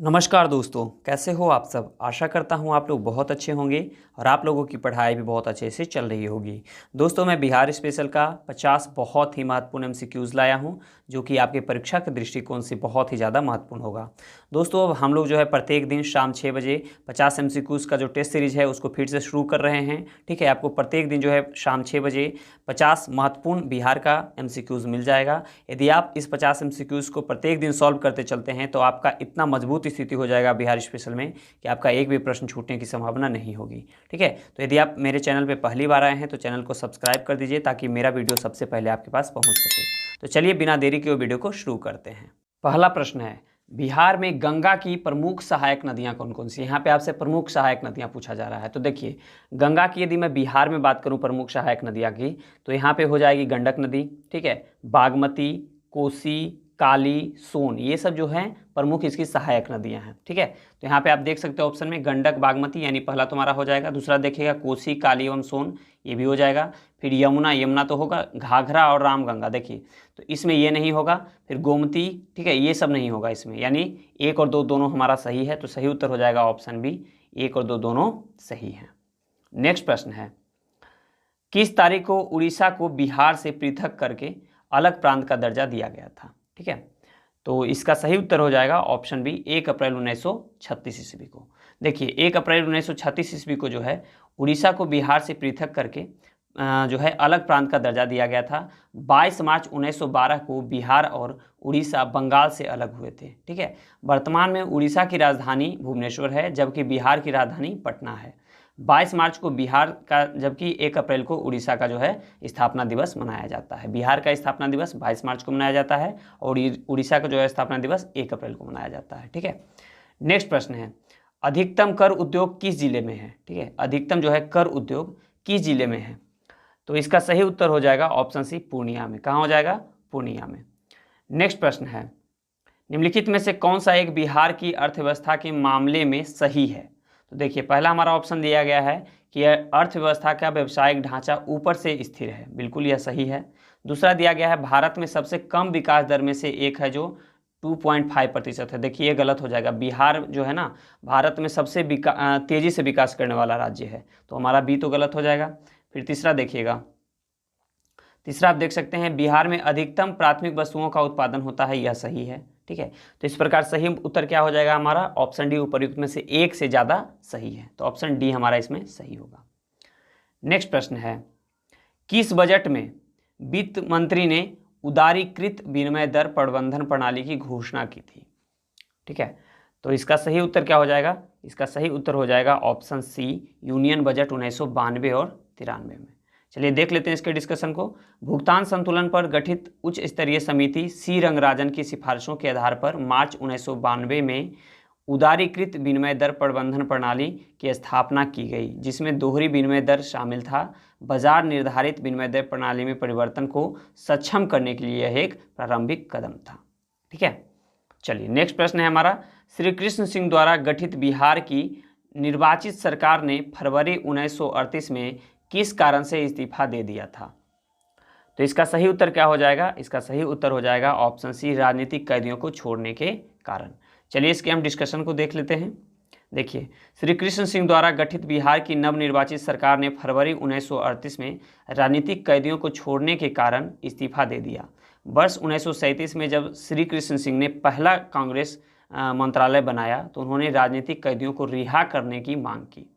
नमस्कार दोस्तों, कैसे हो आप सब। आशा करता हूँ आप लोग बहुत अच्छे होंगे और आप लोगों की पढ़ाई भी बहुत अच्छे से चल रही होगी। दोस्तों, मैं बिहार स्पेशल का 50 बहुत ही महत्वपूर्ण एमसीक्यूज़ लाया हूँ जो कि आपके परीक्षा के दृष्टिकोण से बहुत ही ज़्यादा महत्वपूर्ण होगा। दोस्तों, अब हम लोग जो है प्रत्येक दिन शाम 6 बजे 50 एमसीक्यूज़ का जो टेस्ट सीरीज है उसको फिर से शुरू कर रहे हैं। ठीक है, आपको प्रत्येक दिन जो है शाम 6 बजे 50 महत्वपूर्ण बिहार का एमसीक्यूज़ मिल जाएगा। यदि आप इस 50 एमसीक्यूज़ को प्रत्येक दिन सॉल्व करते चलते हैं तो आपका इतना मजबूत स्थिति हो जाएगा बिहार स्पेशल में कि आपका एक भी प्रश्न छूटने की संभावना नहीं होगी। ठीक है, तो यदि आप मेरे चैनल पे पहली बार आए हैं तो चैनल को सब्सक्राइब कर दीजिए ताकि मेरा वीडियो सबसे पहले आपके पास पहुंच सके। तो चलिए बिना देरी के वीडियो को शुरू करते हैं। पहला प्रश्न है, बिहार में गंगा की प्रमुख सहायक नदियां कौन कौन सी। यहाँ पे आपसे प्रमुख सहायक नदियां पूछा जा रहा है। तो देखिए, गंगा की यदि मैं बिहार में बात करूं प्रमुख सहायक नदियां की तो यहाँ पे हो जाएगी गंडक नदी, ठीक है, बागमती, कोसी, काली, सोन, ये सब जो हैं प्रमुख इसकी सहायक नदियां हैं। ठीक है, तो यहाँ पे आप देख सकते हो ऑप्शन में गंडक, बागमती, यानी पहला तुम्हारा हो जाएगा। दूसरा देखिएगा कोसी, काली एवं सोन, ये भी हो जाएगा। फिर यमुना, यमुना तो होगा, घाघरा और रामगंगा, देखिए तो इसमें ये नहीं होगा। फिर गोमती, ठीक है, ये सब नहीं होगा इसमें, यानी 1 और 2 दोनों हमारा सही है। तो सही उत्तर हो जाएगा ऑप्शन बी, 1 और 2 दोनों सही है। नेक्स्ट प्रश्न है, किस तारीख को उड़ीसा को बिहार से पृथक करके अलग प्रांत का दर्जा दिया गया था। ठीक है, तो इसका सही उत्तर हो जाएगा ऑप्शन बी, 1 अप्रैल 1936 ईस्वी को। देखिए 1 अप्रैल 1936 ईस्वी को जो है उड़ीसा को बिहार से पृथक करके जो है अलग प्रांत का दर्जा दिया गया था। 22 मार्च 1912 को बिहार और उड़ीसा बंगाल से अलग हुए थे। ठीक है, वर्तमान में उड़ीसा की राजधानी भुवनेश्वर है जबकि बिहार की राजधानी पटना है। 22 मार्च को बिहार का, जबकि 1 अप्रैल को उड़ीसा का जो है स्थापना दिवस मनाया जाता है। बिहार का स्थापना दिवस 22 मार्च को मनाया जाता है और उड़ीसा का जो है स्थापना दिवस 1 अप्रैल को मनाया जाता है। ठीक है, नेक्स्ट प्रश्न है, अधिकतम कर उद्योग किस जिले में है। ठीक है, अधिकतम जो है कर उद्योग किस जिले में है। तो इसका सही उत्तर हो जाएगा ऑप्शन सी, पूर्णिया में। कहाँ हो जाएगा, पूर्णिया में। नेक्स्ट प्रश्न है, निम्नलिखित में से कौन सा एक बिहार की अर्थव्यवस्था के मामले में सही है। तो देखिए, पहला हमारा ऑप्शन दिया गया है कि अर्थव्यवस्था का व्यावसायिक ढांचा ऊपर से स्थिर है, बिल्कुल यह सही है। दूसरा दिया गया है भारत में सबसे कम विकास दर में से एक है जो 2.5% है। देखिए ये गलत हो जाएगा, बिहार जो है ना भारत में सबसे तेजी से विकास करने वाला राज्य है, तो हमारा बी तो गलत हो जाएगा। फिर तीसरा देखिएगा, तीसरा आप देख सकते हैं बिहार में अधिकतम प्राथमिक वस्तुओं का उत्पादन होता है, यह सही है। ठीक है, तो इस प्रकार सही उत्तर क्या हो जाएगा हमारा, ऑप्शन डी उपर्युक्त में से एक से ज़्यादा सही है, तो ऑप्शन डी हमारा इसमें सही होगा। नेक्स्ट प्रश्न है, किस बजट में वित्त मंत्री ने उदारीकृत विनिमय दर प्रबंधन प्रणाली की घोषणा की थी। ठीक है, तो इसका सही उत्तर क्या हो जाएगा, इसका सही उत्तर हो जाएगा ऑप्शन सी, यूनियन बजट 1992 और 93 में। चलिए देख लेते हैं इसके डिस्कशन को। भुगतान संतुलन पर गठित उच्च स्तरीय समिति सी रंगराजन की सिफारिशों के आधार पर मार्च 1992 में उदारीकृत विनिमय दर प्रबंधन प्रणाली की स्थापना की गई, जिसमें दोहरी विनिमय दर शामिल था। बाजार निर्धारित विनिमय दर प्रणाली में परिवर्तन को सक्षम करने के लिए यह एक प्रारंभिक कदम था। ठीक है, चलिए नेक्स्ट प्रश्न है हमारा, श्री कृष्ण सिंह द्वारा गठित बिहार की निर्वाचित सरकार ने फरवरी 1938 में किस कारण से इस्तीफा दे दिया था। तो इसका सही उत्तर क्या हो जाएगा, इसका सही उत्तर हो जाएगा ऑप्शन सी, राजनीतिक कैदियों को छोड़ने के कारण। चलिए इसके हम डिस्कशन को देख लेते हैं। देखिए, श्री कृष्ण सिंह द्वारा गठित बिहार की नवनिर्वाचित सरकार ने फरवरी 1938 में राजनीतिक कैदियों को छोड़ने के कारण इस्तीफा दे दिया। वर्ष 1937 में जब श्री कृष्ण सिंह ने पहला कांग्रेस मंत्रालय बनाया तो उन्होंने राजनीतिक कैदियों को रिहा करने की मांग की।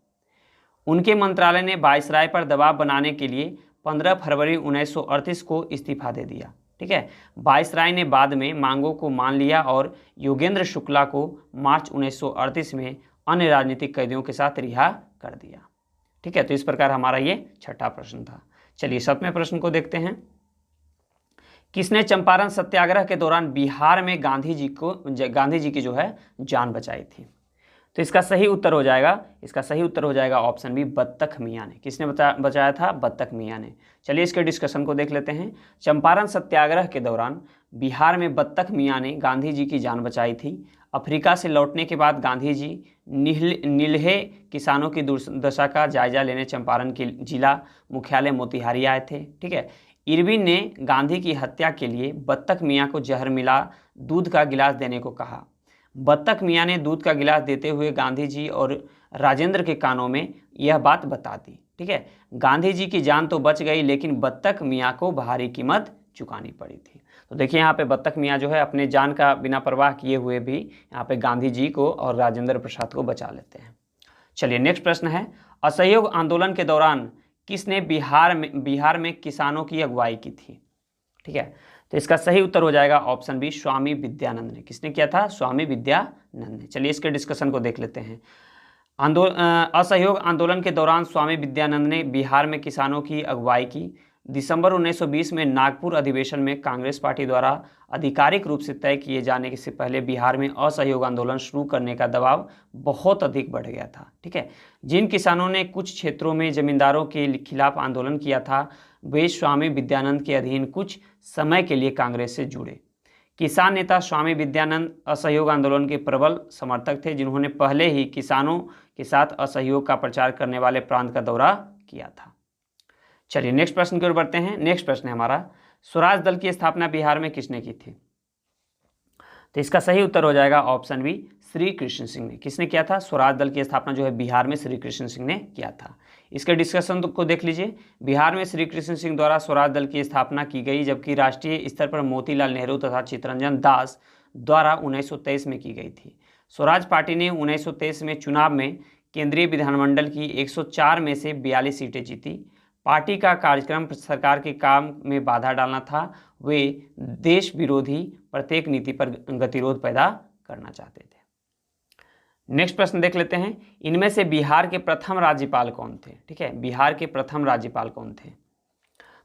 उनके मंत्रालय ने वायसराय पर दबाव बनाने के लिए 15 फरवरी 1938 को इस्तीफा दे दिया। ठीक है, वायसराय ने बाद में मांगों को मान लिया और योगेंद्र शुक्ला को मार्च 1938 में अन्य राजनीतिक कैदियों के साथ रिहा कर दिया। ठीक है, तो इस प्रकार हमारा ये छठा प्रश्न था। चलिए 7वें प्रश्न को देखते हैं, किसने चंपारण सत्याग्रह के दौरान बिहार में गांधी जी की जो है जान बचाई थी। तो इसका सही उत्तर हो जाएगा, इसका सही उत्तर हो जाएगा ऑप्शन बी, बत्तख मियाँ ने। किसने बचाया था, बत्तख मियाँ ने। चलिए इसके डिस्कशन को देख लेते हैं। चंपारण सत्याग्रह के दौरान बिहार में बत्तख मियाँ ने गांधी जी की जान बचाई थी। अफ्रीका से लौटने के बाद गांधी जी नील्हे किसानों की दुर्दशा का जायजा लेने चंपारण के जिला मुख्यालय मोतिहारी आए थे। ठीक है, इरविन ने गांधी की हत्या के लिए बत्तख मियाँ को जहर मिला दूध का गिलास देने को कहा। बत्तख मियाँ ने दूध का गिलास देते हुए गांधी जी और राजेंद्र के कानों में यह बात बता दी। ठीक है, गांधी जी की जान तो बच गई, लेकिन बत्तख मियाँ को भारी कीमत चुकानी पड़ी थी। तो देखिए यहाँ पे बत्तख मियाँ जो है अपने जान का बिना परवाह किए हुए भी यहाँ पे गांधी जी को और राजेंद्र प्रसाद को बचा लेते हैं। चलिए नेक्स्ट प्रश्न है, असहयोग आंदोलन के दौरान किसने बिहार में किसानों की अगुवाई की थी? ठीक है, तो इसका सही उत्तर हो जाएगा ऑप्शन बी, स्वामी विद्यानंद ने। किसने किया था? स्वामी विद्यानंद ने। चलिए इसके डिस्कशन को देख लेते हैं। असहयोग आंदोलन के दौरान स्वामी विद्यानंद ने बिहार में किसानों की अगुवाई की। दिसंबर 1920 में नागपुर अधिवेशन में कांग्रेस पार्टी द्वारा आधिकारिक रूप से तय किए जाने से पहले बिहार में असहयोग आंदोलन शुरू करने का दबाव बहुत अधिक बढ़ गया था। ठीक है, जिन किसानों ने कुछ क्षेत्रों में जमींदारों के खिलाफ आंदोलन किया था, वे स्वामी विद्यानंद के अधीन कुछ समय के लिए कांग्रेस से जुड़े। किसान नेता स्वामी विद्यानंद असहयोग आंदोलन के प्रबल समर्थक थे, जिन्होंने पहले ही किसानों के साथ असहयोग का प्रचार करने वाले प्रांत का दौरा किया था। चलिए नेक्स्ट प्रश्न की ओर बढ़ते हैं। नेक्स्ट प्रश्न है हमारा, स्वराज दल की स्थापना बिहार में किसने की थी? तो इसका सही उत्तर हो जाएगा ऑप्शन बी, श्री कृष्ण सिंह ने। किसने किया था? स्वराज दल की स्थापना जो है बिहार में श्री कृष्ण सिंह ने किया था। इसके डिस्कशन को देख लीजिए। बिहार में श्री कृष्ण सिंह द्वारा स्वराज दल की स्थापना की गई, जबकि राष्ट्रीय स्तर पर मोतीलाल नेहरू तथा चित्तरंजन दास द्वारा 1923 में की गई थी। स्वराज पार्टी ने 1923 में चुनाव में केंद्रीय विधानमंडल की 104 में से 42 सीटें जीती। पार्टी का कार्यक्रम सरकार के काम में बाधा डालना था। वे देश विरोधी प्रत्येक नीति पर गतिरोध पैदा करना चाहते थे। नेक्स्ट प्रश्न देख लेते हैं। इनमें से बिहार के प्रथम राज्यपाल कौन थे? ठीक है, बिहार के प्रथम राज्यपाल कौन थे?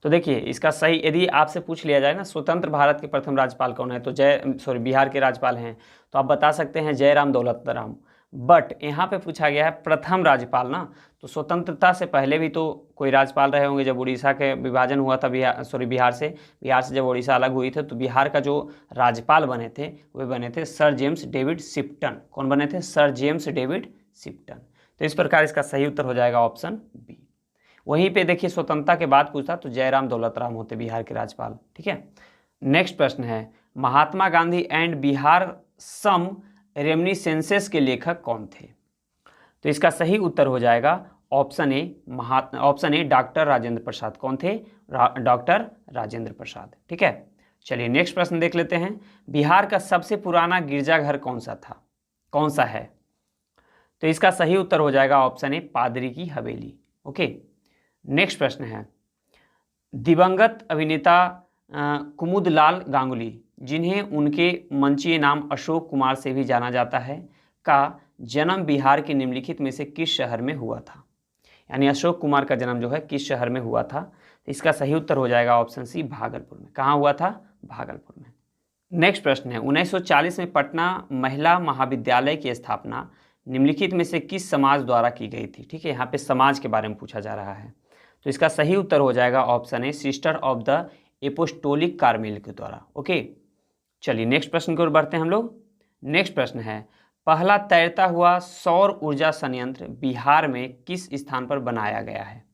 तो देखिए इसका सही, यदि आपसे पूछ लिया जाए ना स्वतंत्र भारत के प्रथम राज्यपाल कौन है, तो बिहार के राज्यपाल हैं तो आप बता सकते हैं जयराम दौलत राम। बट यहाँ पे पूछा गया है प्रथम राज्यपाल ना, तो स्वतंत्रता से पहले भी तो कोई राज्यपाल रहे होंगे। जब उड़ीसा के विभाजन हुआ था बिहार से जब उड़ीसा अलग हुई थे, तो बिहार का जो राज्यपाल बने थे वे बने थे सर जेम्स डेविड शिप्टन। कौन बने थे? Sir James David Shipton. तो इस प्रकार इसका सही उत्तर हो जाएगा ऑप्शन बी। वहीं पे देखिए स्वतंत्रता के बाद पूछता तो जयराम दौलत राम होते बिहार के राज्यपाल। ठीक है, नेक्स्ट प्रश्न है, महात्मा गांधी एंड बिहार सम रेमनिसेंसेस के लेखक कौन थे? तो इसका सही उत्तर हो जाएगा option A doctor Rajendra Prasad. कौन थे? डॉक्टर राजेंद्र प्रसाद। ठीक है, चलिए नेक्स्ट प्रश्न देख लेते हैं। बिहार का सबसे पुराना गिरजाघर कौन सा है? तो इसका सही उत्तर हो जाएगा ऑप्शन ए, पादरी की हवेली। ओके, नेक्स्ट प्रश्न है, दिवंगत अभिनेता कुमुदलाल गांगुली, जिन्हें उनके मंचीय नाम अशोक कुमार से भी जाना जाता है, का जन्म बिहार के निम्नलिखित में से किस शहर में हुआ था? यानी अशोक कुमार का जन्म जो है किस शहर में हुआ था? तो इसका सही उत्तर हो जाएगा ऑप्शन सी, भागलपुर में। कहाँ हुआ था? भागलपुर में। नेक्स्ट प्रश्न है, 1940 में पटना महिला महाविद्यालय की स्थापना निम्नलिखित में से किस समाज द्वारा की गई थी? ठीक है, यहाँ पे समाज के बारे में पूछा जा रहा है। तो इसका सही उत्तर हो जाएगा option A, sister of the apostolic Carmel के द्वारा। ओके, चलिए नेक्स्ट प्रश्न की ओर बढ़ते हैं हम लोग। नेक्स्ट प्रश्न है, पहला तैरता हुआ सौर ऊर्जा संयंत्र बिहार में किस स्थान पर बनाया गया है?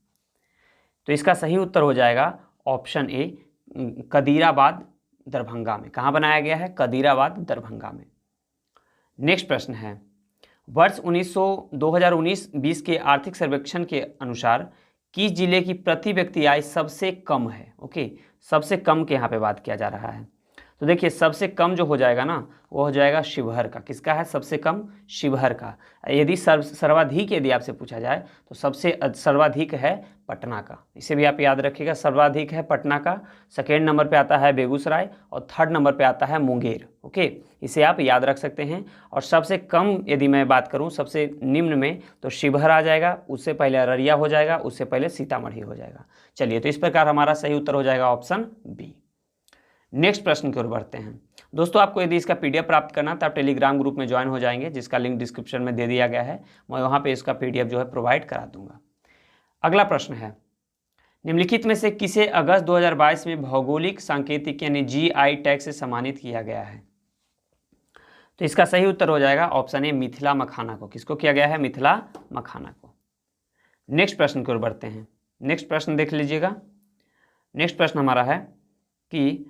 तो इसका सही उत्तर हो जाएगा ऑप्शन ए, कदीराबाद दरभंगा में। कहाँ बनाया गया है? कदीराबाद दरभंगा में। नेक्स्ट प्रश्न है, वर्ष 2019-20 के आर्थिक सर्वेक्षण के अनुसार किस जिले की प्रति व्यक्ति आय सबसे कम है? ओके, सबसे कम के यहाँ पे बात किया जा रहा है। तो देखिए सबसे कम जो हो जाएगा ना वो हो जाएगा शिवहर का। किसका है सबसे कम? शिवहर का। यदि सर्वाधिक यदि आपसे पूछा जाए तो सबसे सर्वाधिक है पटना का। इसे भी आप याद रखिएगा, सर्वाधिक है पटना का। सेकेंड नंबर पे आता है बेगूसराय और थर्ड नंबर पे आता है मुंगेर। ओके, इसे आप याद रख सकते हैं। और सबसे कम यदि मैं बात करूं सबसे निम्न में तो शिवहर आ जाएगा, उससे पहले अररिया हो जाएगा, उससे पहले सीतामढ़ी हो जाएगा। चलिए, तो इस प्रकार हमारा सही उत्तर हो जाएगा ऑप्शन बी। नेक्स्ट प्रश्न की ओर बढ़ते हैं। दोस्तों, आपको यदि इसका पीडीएफ प्राप्त करना तो आप टेलीग्राम ग्रुप में ज्वाइन हो जाएंगे, जिसका लिंक डिस्क्रिप्शन में दे दिया गया है। मैं वहाँ पे इसका पीडीएफ जो है प्रोवाइड करा दूंगा। अगला प्रश्न है, निम्नलिखित में से किसे अगस्त 2022 में भौगोलिक सांकेतिक यानी जीआई टैग से सम्मानित किया गया है? तो इसका सही उत्तर हो जाएगा ऑप्शन ए, मिथिला मखाना को। किसको किया गया है? मिथिला मखाना को। नेक्स्ट प्रश्न की ओर बढ़ते हैं। नेक्स्ट प्रश्न देख लीजिएगा। नेक्स्ट प्रश्न हमारा है कि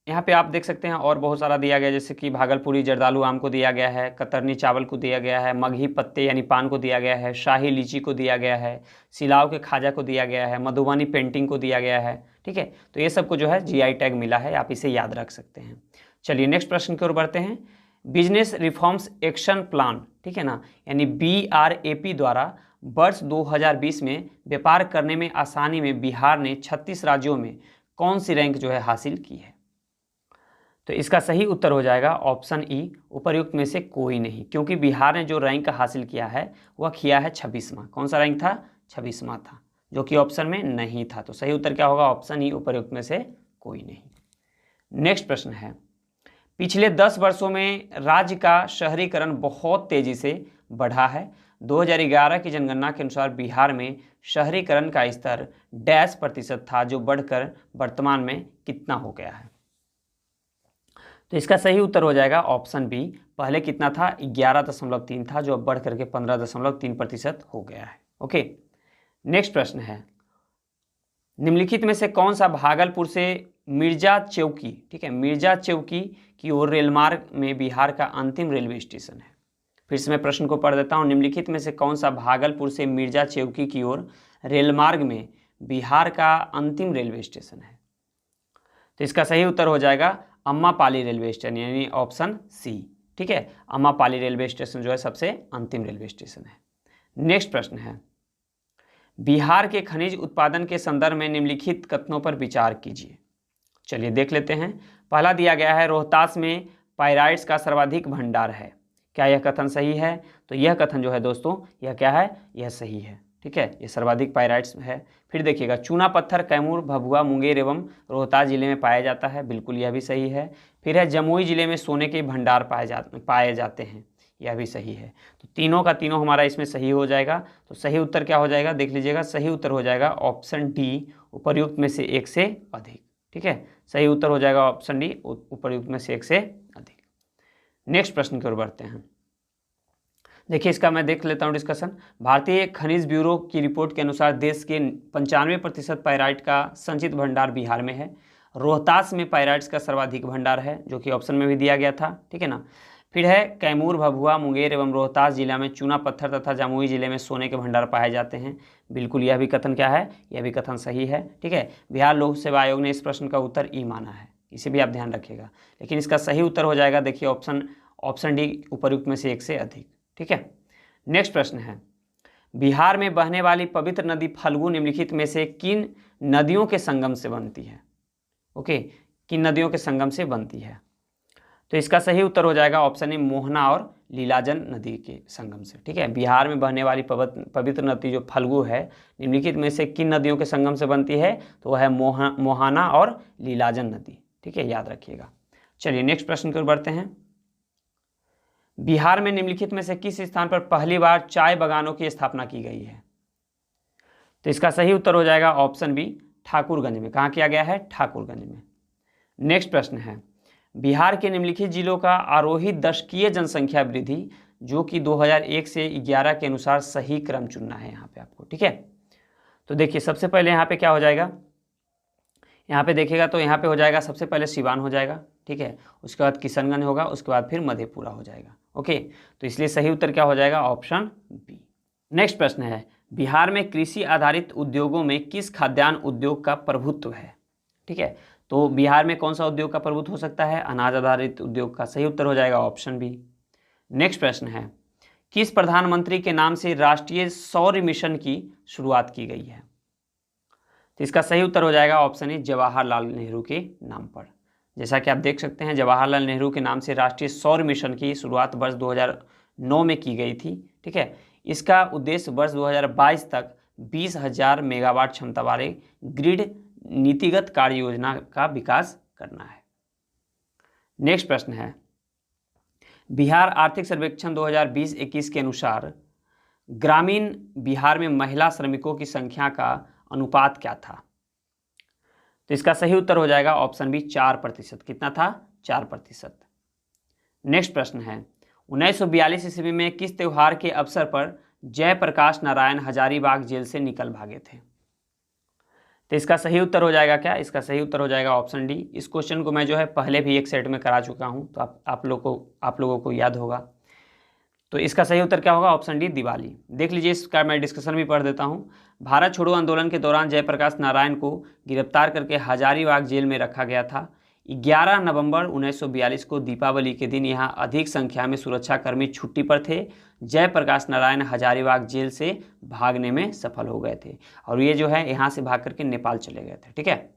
यहाँ पे आप देख सकते हैं और बहुत सारा दिया गया, जैसे कि भागलपुरी जर्दालू आम को दिया गया है, कतरनी चावल को दिया गया है, मगही पत्ते यानी पान को दिया गया है, शाही लीची को दिया गया है, सिलाव के खाजा को दिया गया है, मधुबनी पेंटिंग को दिया गया है। ठीक है, तो ये सबको जो है जीआई टैग मिला है, आप इसे याद रख सकते हैं। चलिए नेक्स्ट प्रश्न की ओर बढ़ते हैं। बिजनेस रिफॉर्म्स एक्शन प्लान, ठीक है ना, यानी BRAP द्वारा वर्ष 2020 में व्यापार करने में आसानी में बिहार ने 36 राज्यों में कौन सी रैंक जो है हासिल की है? तो इसका सही उत्तर हो जाएगा ऑप्शन ई, उपर्युक्त में से कोई नहीं, क्योंकि बिहार ने जो रैंक हासिल किया है वह किया है 26वां। कौन सा रैंक था? 26वां था, जो कि ऑप्शन में नहीं था। तो सही उत्तर क्या होगा? ऑप्शन ई, उपर्युक्त में से कोई नहीं। नेक्स्ट प्रश्न है, पिछले 10 वर्षों में राज्य का शहरीकरण बहुत तेजी से बढ़ा है। 2011 की जनगणना के अनुसार बिहार में शहरीकरण का स्तर %% था, जो बढ़कर वर्तमान में कितना हो गया है? तो इसका सही उत्तर हो जाएगा ऑप्शन बी, पहले कितना था? 11.3 था, जो अब बढ़ करके 15.3% हो गया है। ओके, नेक्स्ट प्रश्न है, निम्नलिखित में से कौन सा भागलपुर से मिर्जा चौकी, ठीक है, मिर्जा चौकी की ओर रेलमार्ग में बिहार का अंतिम रेलवे स्टेशन है? फिर से मैं प्रश्न को पढ़ देता हूँ। निम्नलिखित में से कौन सा भागलपुर से मिर्जा चौकी की ओर रेलमार्ग में बिहार का अंतिम रेलवे स्टेशन है? तो इसका सही उत्तर हो जाएगा अम्मापाली रेलवे स्टेशन, यानी ऑप्शन सी। ठीक है, अम्मापाली रेलवे स्टेशन जो है सबसे अंतिम रेलवे स्टेशन है। नेक्स्ट प्रश्न है, बिहार के खनिज उत्पादन के संदर्भ में निम्नलिखित कथनों पर विचार कीजिए। चलिए देख लेते हैं। पहला दिया गया है, रोहतास में पाइराइट्स का सर्वाधिक भंडार है। क्या यह कथन सही है? तो यह कथन जो है दोस्तों, यह क्या है? यह सही है। ठीक है, ये सर्वाधिक पाइराइट्स है। फिर देखिएगा, चूना पत्थर कैमूर, भभुआ, मुंगेर एवं रोहतास जिले में पाया जाता है। बिल्कुल, यह भी सही है। फिर है, जमुई जिले में सोने के भंडार पाए जाते हैं। यह भी सही है। तो तीनों का तीनों हमारा इसमें सही हो जाएगा। तो सही उत्तर क्या हो जाएगा? देख लीजिएगा, सही उत्तर हो जाएगा ऑप्शन डी, उपर्युक्त में से एक से अधिक। ठीक है, सही उत्तर हो जाएगा ऑप्शन डी, उपर्युक्त में से एक से अधिक। नेक्स्ट प्रश्न की ओर बढ़ते हैं। देखिए, इसका मैं देख लेता हूँ डिस्कशन। भारतीय खनिज ब्यूरो की रिपोर्ट के अनुसार देश के 95% पाइराइट का संचित भंडार बिहार में है। रोहतास में पाइराइट्स का सर्वाधिक भंडार है, जो कि ऑप्शन में भी दिया गया था। ठीक है ना। फिर है, कैमूर, भभुआ, मुंगेर एवं रोहतास जिला में चूना पत्थर तथा जमुई जिले में सोने के भंडार पाए जाते हैं। बिल्कुल, यह भी कथन क्या है? यह भी कथन सही है। ठीक है, बिहार लोक सेवा आयोग ने इस प्रश्न का उत्तर ई माना है, इसे भी आप ध्यान रखिएगा। लेकिन इसका सही उत्तर हो जाएगा, देखिए ऑप्शन डी, उपर्युक्त में से एक से अधिक। ठीक है, नेक्स्ट प्रश्न है, बिहार में बहने वाली पवित्र नदी फल्गु निम्नलिखित में से किन नदियों के संगम से बनती है? ओके, किन नदियों के संगम से बनती है? तो इसका सही उत्तर हो जाएगा ऑप्शन ए, मोहना और लीलाजन नदी के संगम से। ठीक है, बिहार में बहने वाली पवित्र नदी जो फल्गु है, निम्नलिखित में से किन नदियों के संगम से बनती है? तो वह है मोहाना और लीलाजन नदी। ठीक है, याद रखिएगा। चलिए नेक्स्ट प्रश्न की ओर बढ़ते हैं। बिहार में निम्नलिखित में से किस स्थान पर पहली बार चाय बागानों की स्थापना की गई है? तो इसका सही उत्तर हो जाएगा ऑप्शन बी, ठाकुरगंज में। कहाँ किया गया है? ठाकुरगंज में। नेक्स्ट प्रश्न है, बिहार के निम्नलिखित जिलों का आरोही दशकीय जनसंख्या वृद्धि, जो कि 2001 से 11 के अनुसार सही क्रम चुनना है यहाँ पे आपको। ठीक है, तो देखिए सबसे पहले यहाँ पे क्या हो जाएगा, यहाँ पे देखिएगा तो यहाँ पे हो जाएगा सबसे पहले सिवान हो जाएगा। ठीक है, उसके बाद किशनगंज होगा, उसके बाद फिर मधेपुरा हो जाएगा। ओके, तो इसलिए सही उत्तर क्या हो जाएगा? Option B. नेक्स्ट प्रश्न है, बिहार में कृषि आधारित उद्योगों में किस खाद्यान्न उद्योग का प्रभुत्व है? ठीक है, तो बिहार में कौन सा उद्योग का प्रभुत्व हो सकता है? अनाज आधारित उद्योग का। सही उत्तर हो जाएगा ऑप्शन बी। नेक्स्ट प्रश्न है, किस प्रधानमंत्री के नाम से राष्ट्रीय सौर मिशन की शुरुआत की गई है? तो इसका सही उत्तर हो जाएगा ऑप्शन ए, जवाहरलाल नेहरू के नाम पर। जैसा कि आप देख सकते हैं, जवाहरलाल नेहरू के नाम से राष्ट्रीय सौर मिशन की शुरुआत वर्ष 2009 में की गई थी। ठीक है, इसका उद्देश्य वर्ष 2022 तक 20,000 मेगावाट क्षमता वाले ग्रिड नीतिगत कार्य योजना का विकास करना है। नेक्स्ट प्रश्न है, बिहार आर्थिक सर्वेक्षण 2020-21 के अनुसार ग्रामीण बिहार में महिला श्रमिकों की संख्या का अनुपात क्या था? तो इसका सही उत्तर हो जाएगा ऑप्शन बी, 4%। कितना था? 4%। नेक्स्ट प्रश्न है, 1942 ईस्वी में किस त्यौहार के अवसर पर जयप्रकाश नारायण हजारीबाग जेल से निकल भागे थे? तो इसका सही उत्तर हो जाएगा क्या? इसका सही उत्तर हो जाएगा ऑप्शन डी। इस क्वेश्चन को मैं जो है पहले भी एक सेट में करा चुका हूँ, तो आप लोगों को याद होगा। तो इसका सही उत्तर क्या होगा? Option D, Diwali. देख लीजिए, इसका मैं डिस्कशन भी पढ़ देता हूँ। भारत छोड़ो आंदोलन के दौरान जयप्रकाश नारायण को गिरफ्तार करके हजारीबाग जेल में रखा गया था। 11 नवंबर 1942 को दीपावली के दिन यहाँ अधिक संख्या में सुरक्षाकर्मी छुट्टी पर थे। जयप्रकाश नारायण हजारीबाग जेल से भागने में सफल हो गए थे और ये जो है यहाँ से भाग करके नेपाल चले गए थे। ठीक है,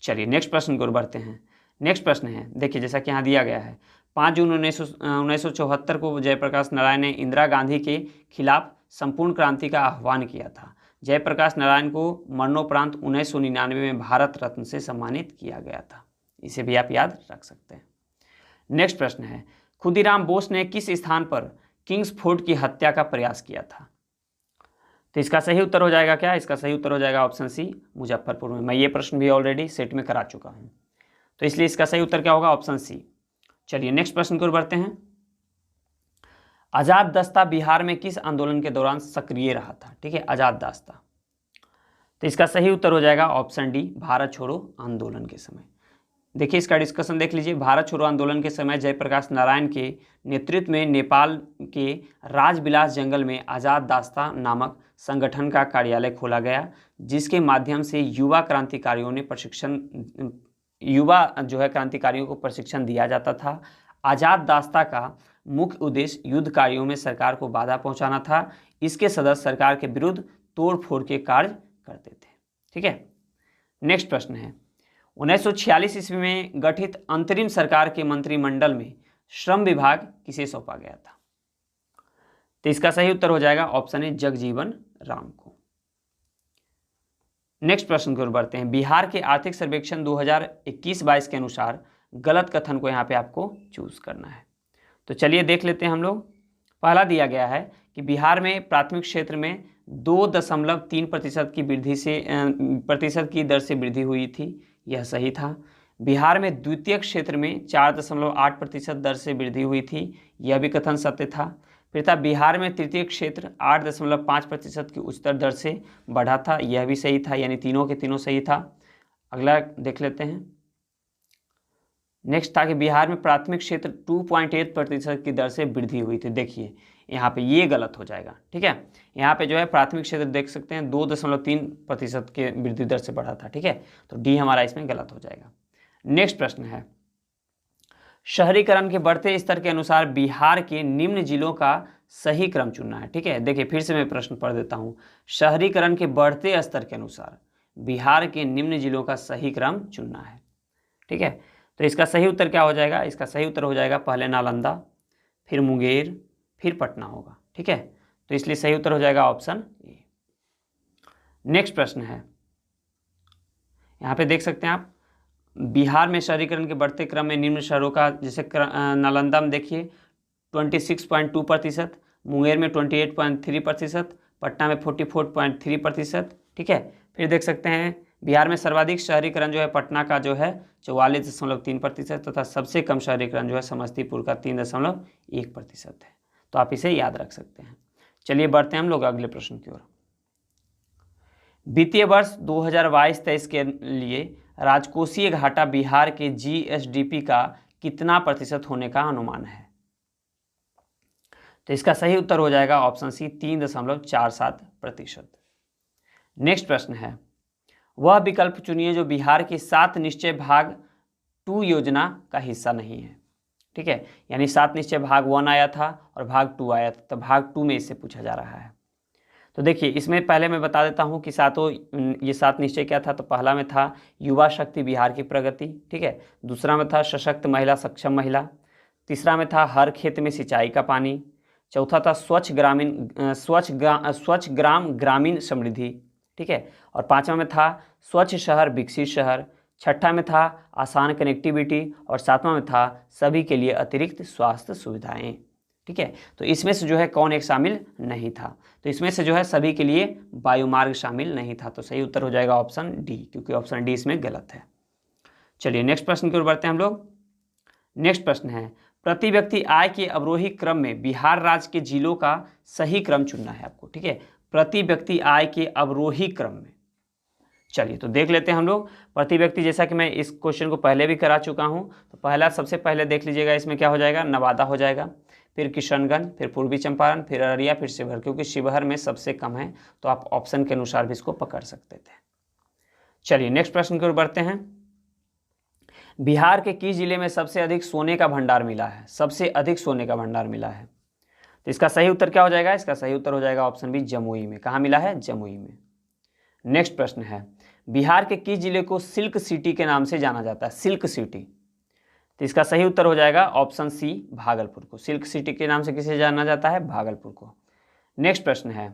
चलिए नेक्स्ट प्रश्न की ओर बढ़ते हैं। नेक्स्ट प्रश्न है, देखिए जैसा कि यहाँ दिया गया है, 5 जून 1974 को जयप्रकाश नारायण ने इंदिरा गांधी के खिलाफ संपूर्ण क्रांति का आह्वान किया था। जयप्रकाश नारायण को मरणोपरांत 1999 में भारत रत्न से सम्मानित किया गया था। इसे भी आप याद रख सकते हैं। नेक्स्ट प्रश्न है, खुदीराम बोस ने किस स्थान पर किंग्सफोर्ड की हत्या का प्रयास किया था? तो इसका सही उत्तर हो जाएगा क्या? इसका सही उत्तर हो जाएगा ऑप्शन सी, मुजफ्फरपुर में। मैं ये प्रश्न भी ऑलरेडी सेट में करा चुका हूँ, तो इसलिए इसका सही उत्तर क्या होगा? Option C. चलिए नेक्स्ट प्रश्न की ओर बढ़ते हैं। आजाद दस्ता बिहार में किस आंदोलन के दौरान सक्रिय रहा था? ठीक है, आजाद दस्ता। तो इसका सही उत्तर हो जाएगा ऑप्शन डी, भारत छोड़ो आंदोलन के समय। देखिए इसका डिस्कशन देख लीजिए। भारत छोड़ो आंदोलन के समय जयप्रकाश नारायण के नेतृत्व में नेपाल के राजबिलास जंगल में आजाद दास्ता नामक संगठन का कार्यालय खोला गया, जिसके माध्यम से युवा क्रांतिकारियों को प्रशिक्षण दिया जाता था। आजाद दास्ता का मुख्य उद्देश्य युद्ध कार्यों में सरकार को बाधा पहुंचाना था। इसके सदस्य सरकार के विरुद्ध तोड़फोड़ के कार्य करते थे। ठीक है, नेक्स्ट प्रश्न है, 1946 ईस्वी में गठित अंतरिम सरकार के मंत्रिमंडल में श्रम विभाग किसे सौंपा गया था? तो इसका सही उत्तर हो जाएगा ऑप्शन ए, जगजीवन राम को। नेक्स्ट प्रश्न की ओर बढ़ते हैं। बिहार के आर्थिक सर्वेक्षण 2021-22 के अनुसार गलत कथन को यहाँ पे आपको चूज करना है। तो चलिए देख लेते हैं हम लोग। पहला दिया गया है कि बिहार में प्राथमिक क्षेत्र में 2.3% की दर से वृद्धि हुई थी, यह सही था। बिहार में द्वितीयक क्षेत्र में 4.8% दर से वृद्धि हुई थी, यह भी कथन सत्य था। फिर था बिहार में तृतीय क्षेत्र 8.5% की उच्चतर दर से बढ़ा था, यह भी सही था, यानी तीनों के तीनों सही था। अगला देख लेते हैं। नेक्स्ट था कि बिहार में प्राथमिक क्षेत्र 2.8% की दर से वृद्धि हुई थी। देखिए यहाँ पे ये गलत हो जाएगा। ठीक है, यहाँ पे जो है प्राथमिक क्षेत्र देख सकते हैं 2.3% के वृद्धि दर से बढ़ा था। ठीक है, तो डी हमारा इसमें गलत हो जाएगा। नेक्स्ट प्रश्न है, शहरीकरण के बढ़ते स्तर के अनुसार बिहार के निम्न जिलों का सही क्रम चुनना है। ठीक है, देखिए फिर से मैं प्रश्न पढ़ देता हूँ। शहरीकरण के बढ़ते स्तर के अनुसार बिहार के निम्न जिलों का सही क्रम चुनना है। ठीक है, तो इसका सही उत्तर क्या हो जाएगा? इसका सही उत्तर हो जाएगा पहले नालंदा, फिर मुंगेर, फिर पटना होगा। ठीक है, तो इसलिए सही उत्तर हो जाएगा ऑप्शन ए। नेक्स्ट प्रश्न है, यहाँ पे देख सकते हैं आप, बिहार में शहरीकरण के बढ़ते क्रम में निम्न शहरों का, जैसे नालंदा में देखिए 26.2%, मुंगेर में 28.3%, पटना में 44.3%। ठीक है, फिर देख सकते हैं बिहार में सर्वाधिक शहरीकरण जो है पटना का जो है 44.3% तथा सबसे कम शहरीकरण जो है समस्तीपुर का 3.1% है। तो आप इसे याद रख सकते हैं। चलिए बढ़ते हैं हम लोग अगले प्रश्न की ओर। वित्तीय वर्ष 2022-23 के लिए राजकोषीय घाटा बिहार के जीएसडीपी का कितना प्रतिशत होने का अनुमान है? तो इसका सही उत्तर हो जाएगा ऑप्शन सी, 3.47%। नेक्स्ट प्रश्न है, वह विकल्प चुनिए जो बिहार की 7 निश्चय भाग 2 योजना का हिस्सा नहीं है। ठीक है, यानी 7 निश्चय भाग 1 आया था और भाग 2 आया था, तो भाग 2 में इससे पूछा जा रहा है। तो देखिए इसमें पहले मैं बता देता हूँ कि ये 7 निश्चय क्या था। तो पहला में था युवा शक्ति बिहार की प्रगति। ठीक है, दूसरा में था सशक्त महिला सक्षम महिला, तीसरा में था हर खेत में सिंचाई का पानी, चौथा था स्वच्छ ग्राम ग्रामीण समृद्धि। ठीक है, और पांचवा में था स्वच्छ शहर विकसित शहर, छठा में था आसान कनेक्टिविटी और सातवां में था सभी के लिए अतिरिक्त स्वास्थ्य सुविधाएं। ठीक है, तो इसमें से जो है कौन एक शामिल नहीं था? तो इसमें से जो है सभी के लिए वायुमार्ग शामिल नहीं था। तो सही उत्तर हो जाएगा ऑप्शन डी, क्योंकि ऑप्शन डी इसमें गलत है। चलिए नेक्स्ट प्रश्न की ओर बढ़ते हैं हम लोग। नेक्स्ट प्रश्न है, प्रति व्यक्ति आय के अवरोही क्रम में बिहार राज्य के जिलों का सही क्रम चुनना है आपको। ठीक है, प्रति व्यक्ति आय के अवरोही क्रम में। चलिए तो देख लेते हैं हम लोग प्रति व्यक्ति, जैसा कि मैं इस क्वेश्चन को पहले भी करा चुका हूं। तो पहला सबसे पहले देख लीजिएगा, इसमें क्या हो जाएगा, नवादा हो जाएगा, फिर किशनगंज, फिर पूर्वी चंपारण, फिर अररिया, फिर शिवहर, क्योंकि शिवहर में सबसे कम है तो आप ऑप्शन के अनुसार भी इसको पकड़ सकते थे। चलिए नेक्स्ट प्रश्न की ओर बढ़ते हैं। बिहार के किस जिले में सबसे अधिक सोने का भंडार मिला है, सबसे अधिक सोने का भंडार मिला है? तो इसका सही उत्तर क्या हो जाएगा, इसका सही उत्तर हो जाएगा ऑप्शन बी, जमुई में। कहाँ मिला है, जमुई में। नेक्स्ट प्रश्न है, बिहार के किस जिले को सिल्क सिटी के नाम से जाना जाता है, सिल्क सिटी? तो इसका सही उत्तर हो जाएगा ऑप्शन सी, भागलपुर को। सिल्क सिटी के नाम से किसे जाना जाता है, भागलपुर को। नेक्स्ट प्रश्न है,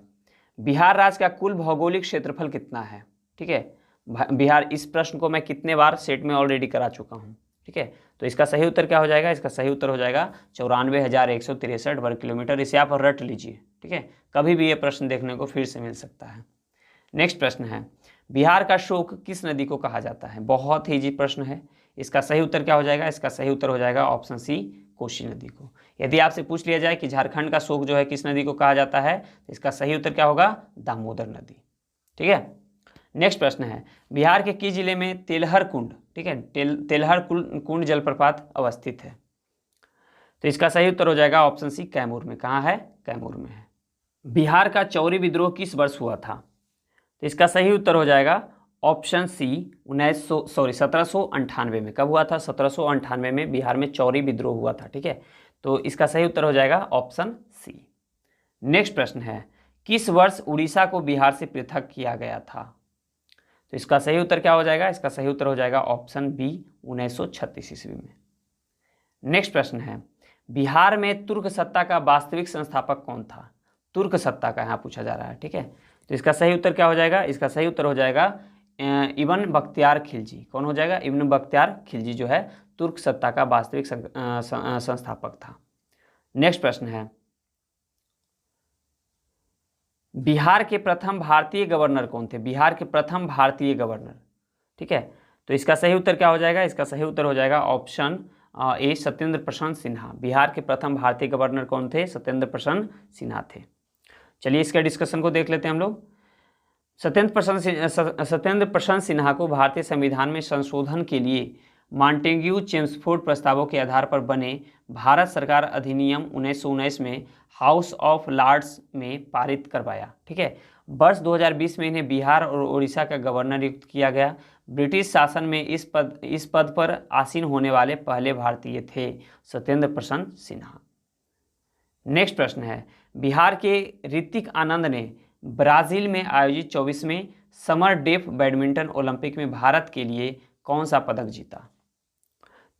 बिहार राज्य का कुल भौगोलिक क्षेत्रफल कितना है? ठीक है, बिहार, इस प्रश्न को मैं कितने बार सेट में ऑलरेडी करा चुका हूँ। ठीक है, तो इसका सही उत्तर क्या हो जाएगा, इसका सही उत्तर हो जाएगा 94,163 वर्ग किलोमीटर। इसे आप रट लीजिए। ठीक है, कभी भी ये प्रश्न देखने को फिर से मिल सकता है। नेक्स्ट प्रश्न है, बिहार का शोक किस नदी को कहा जाता है? बहुत ही इजी प्रश्न है। इसका सही उत्तर क्या हो जाएगा, इसका सही उत्तर हो जाएगा ऑप्शन सी, कोसी नदी को। यदि आपसे पूछ लिया जाए कि झारखंड का शोक जो है किस नदी को कहा जाता है, तो इसका सही उत्तर क्या होगा, दामोदर नदी। ठीक है, नेक्स्ट प्रश्न है, बिहार के किस जिले में तेलहर कुंड, ठीक है, तेलहर कुंड जलप्रपात अवस्थित है? तो इसका सही उत्तर हो जाएगा ऑप्शन सी, कैमूर में। कहाँ है, कैमूर में है। बिहार का चौरी विद्रोह किस वर्ष हुआ था? तो इसका सही उत्तर हो जाएगा ऑप्शन सी, 1798 में। कब हुआ था, 1798 में बिहार में चौरी विद्रोह हुआ था। ठीक है, तो इसका सही उत्तर हो जाएगा ऑप्शन सी। नेक्स्ट प्रश्न है, किस वर्ष उड़ीसा को बिहार से पृथक किया गया था? तो इसका सही उत्तर क्या हो जाएगा, इसका सही उत्तर हो जाएगा ऑप्शन बी, 1936 ईस्वी में। नेक्स्ट प्रश्न है, बिहार में तुर्क सत्ता का वास्तविक संस्थापक कौन था? तुर्क सत्ता का यहाँ पूछा जा रहा है। ठीक है, तो इसका सही उत्तर क्या हो जाएगा, इसका सही उत्तर हो जाएगा इब्न बख्तियार खिलजी। कौन हो जाएगा, इब्न बख्तियार खिलजी जो है तुर्क सत्ता का वास्तविक संस्थापक था। नेक्स्ट प्रश्न है, बिहार के प्रथम भारतीय गवर्नर कौन थे? बिहार के प्रथम भारतीय गवर्नर। ठीक है, तो इसका सही उत्तर क्या हो जाएगा, इसका सही उत्तर हो जाएगा ऑप्शन ए, सत्येंद्र प्रसन्न सिन्हा। बिहार के प्रथम भारतीय गवर्नर कौन थे? सत्येंद्र प्रसन्न सिन्हा थे। चलिए इसके डिस्कशन को देख लेते हैं हम लोग। सत्येंद्र प्रसन्न सिन्हा को भारतीय संविधान में संशोधन के लिए मॉन्टेग्यू चेम्सफोर्ड प्रस्तावों के आधार पर बने भारत सरकार अधिनियम 1919 में हाउस ऑफ लॉर्ड्स में पारित करवाया। ठीक है, वर्ष 2020 में इन्हें बिहार और उड़ीसा का गवर्नर नियुक्त किया गया। ब्रिटिश शासन में इस पद पर आसीन होने वाले पहले भारतीय थे सत्येंद्र प्रसन्न सिन्हा। नेक्स्ट प्रश्न है, बिहार के ऋतिक आनंद ने ब्राजील में आयोजित 24वें समर डेफ बैडमिंटन ओलंपिक में भारत के लिए कौन सा पदक जीता?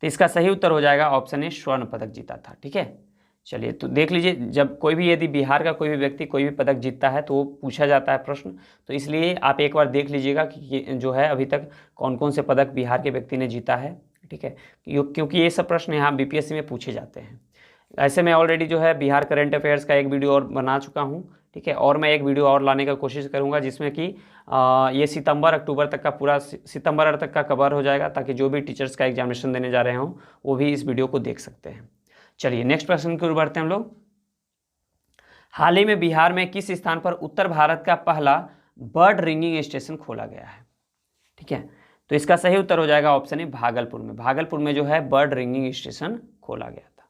तो इसका सही उत्तर हो जाएगा ऑप्शन ए, स्वर्ण पदक जीता था। ठीक है, चलिए तो देख लीजिए, जब कोई भी, यदि बिहार का कोई भी व्यक्ति कोई भी पदक जीतता है तो वो पूछा जाता है प्रश्न, तो इसलिए आप एक बार देख लीजिएगा कि जो है अभी तक कौन कौन से पदक बिहार के व्यक्ति ने जीता है। ठीक है, क्योंकि ये सब प्रश्न यहाँ बीपीएससी में पूछे जाते हैं। ऐसे मैं ऑलरेडी जो है बिहार करंट अफेयर्स का एक वीडियो और बना चुका हूँ। ठीक है, और मैं एक वीडियो और लाने का कोशिश करूँगा जिसमें कि ये सितंबर अक्टूबर तक का पूरा सितंबर तक का कवर हो जाएगा, ताकि जो भी टीचर्स का एग्जामिनेशन देने जा रहे हों वो भी इस वीडियो को देख सकते हैं। चलिए नेक्स्ट प्रश्न की ओर बढ़ते हैं हम लोग। हाल ही में बिहार में किस स्थान पर उत्तर भारत का पहला बर्ड रिंगिंग स्टेशन खोला गया है? ठीक है, तो इसका सही उत्तर हो जाएगा ऑप्शन ए, भागलपुर में। भागलपुर में जो है बर्ड रिंगिंग स्टेशन खोला गया था।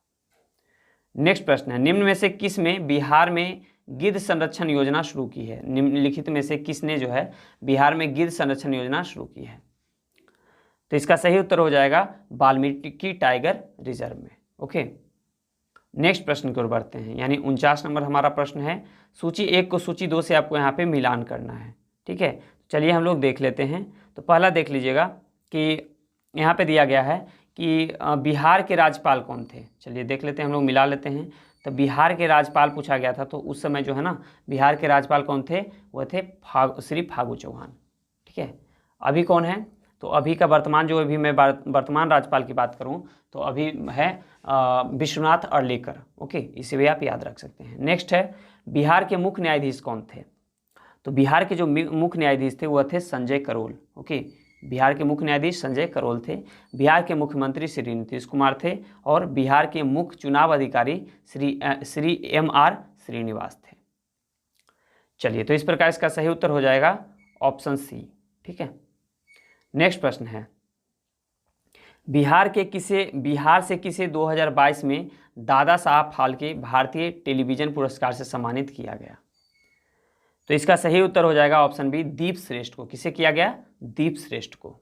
नेक्स्ट प्रश्न है, निम्न में से किस में बिहार में गिद्ध संरक्षण योजना शुरू की है? निम्नलिखित में से किसने जो है बिहार में गिद्ध संरक्षण योजना शुरू की है? तो इसका सही उत्तर हो जाएगा वाल्मीकि टाइगर रिजर्व में। ओके, नेक्स्ट प्रश्न की ओर बढ़ते हैं, यानी 49 नंबर हमारा प्रश्न है। सूची 1 को सूची 2 से आपको यहाँ पे मिलान करना है। ठीक है, चलिए हम लोग देख लेते हैं। तो पहला देख लीजिएगा कि यहाँ पे दिया गया है कि बिहार के राज्यपाल कौन थे। चलिए देख लेते हैं, हम लोग मिला लेते हैं। तो बिहार के राज्यपाल पूछा गया था, तो उस समय जो है ना बिहार के राज्यपाल कौन थे? वो थे श्री फागू चौहान। ठीक है, अभी कौन है? तो अभी का वर्तमान जो, अभी मैं वर्तमान राज्यपाल की बात करूं तो अभी है विश्वनाथ अर्लेकर। ओके, इसे भी आप याद रख सकते हैं। नेक्स्ट है, बिहार के मुख्य न्यायाधीश कौन थे? तो बिहार के जो मुख्य न्यायाधीश थे वह थे संजय करोल। ओके, बिहार के मुख्य न्यायाधीश संजय करोल थे। बिहार के मुख्यमंत्री श्री नीतीश कुमार थे और बिहार के मुख्य चुनाव अधिकारी श्री M.R. श्रीनिवास थे। चलिए, तो इस प्रकार इसका सही उत्तर हो जाएगा ऑप्शन सी। ठीक है। नेक्स्ट प्रश्न है, बिहार से किसे 2022 में दादा साहब फाल्के भारतीय टेलीविजन पुरस्कार से सम्मानित किया गया? तो इसका सही उत्तर हो जाएगा ऑप्शन बी, दीप श्रेष्ठ को। किसे किया गया? दीप श्रेष्ठ को।